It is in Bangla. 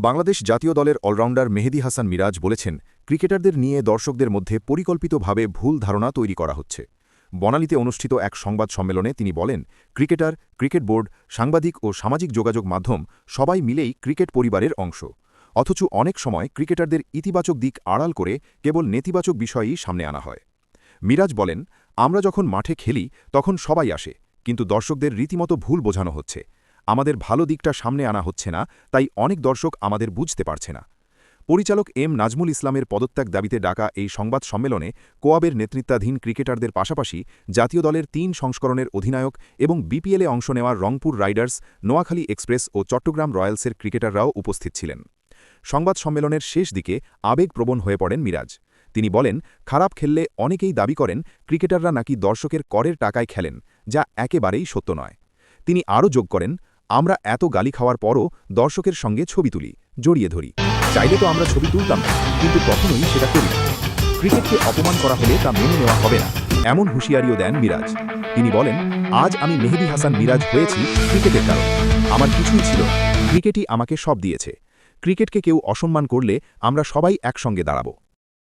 বাংলাদেশ জাতীয় দলের অলরাউন্ডার মেহেদী হাসান মিরাজ বলেছেন, ক্রিকেটারদের নিয়ে দর্শকদের মধ্যে পরিকল্পিতভাবে ভুল ধারণা তৈরি করা হচ্ছে। বনানীতে অনুষ্ঠিত এক সংবাদ সম্মেলনে তিনি বলেন, ক্রিকেটার, ক্রিকেট বোর্ড, সাংবাদিক ও সামাজিক যোগাযোগ মাধ্যম সবাই মিলেই ক্রিকেট পরিবারের অংশ। অথচ অনেক সময় ক্রিকেটারদের ইতিবাচক দিক আড়াল করে কেবল নেতিবাচক বিষয়ই সামনে আনা হয়। মিরাজ বলেন, আমরা যখন মাঠে খেলি তখন সবাই আসে, কিন্তু দর্শকদের রীতিমতো ভুল বোঝানো হচ্ছে। আমাদের ভালো দিকটা সামনে আনা হচ্ছে না, তাই অনেক দর্শক আমাদের বুঝতে পারছে না। পরিচালক এম নাজমুল ইসলামের পদত্যাগ দাবিতে ডাকা এই সংবাদ সম্মেলনে কোয়াবের নেতৃত্বাধীন ক্রিকেটারদের পাশাপাশি জাতীয় দলের ৩ সংস্করণের অধিনায়ক এবং বিপিএলে অংশ নেওয়া রংপুর রাইডার্স, নোয়াখালী এক্সপ্রেস ও চট্টগ্রাম রয়্যালসের ক্রিকেটাররাও উপস্থিত ছিলেন। সংবাদ সম্মেলনের শেষ দিকে আবেগপ্রবণ হয়ে পড়েন মিরাজ। তিনি বলেন, খারাপ খেললে অনেকেই দাবি করেন ক্রিকেটাররা নাকি দর্শকের করের টাকায় খেলেন, যা একেবারেই সত্য নয়। তিনি আরও যোগ করেন, আমরা এত গালি খাওয়ার পরও দর্শকের সঙ্গে ছবি তুলি, জড়িয়ে ধরি। চাইলে তো আমরা ছবি তুলতাম, কিন্তু কখনোই সেটা করি না। ক্রিকেটকে অপমান করা হলে তা মেনে নেওয়া হবে না, এমন হুঁশিয়ারিও দেন মিরাজ। তিনি বলেন, আজ আমি মেহেদী হাসান মিরাজ হয়েছি ক্রিকেটের কারণে। আমার কিছুই ছিল না, ক্রিকেটই আমাকে সব দিয়েছে। ক্রিকেটকে কেউ অসম্মান করলে আমরা সবাই একসঙ্গে দাঁড়াব।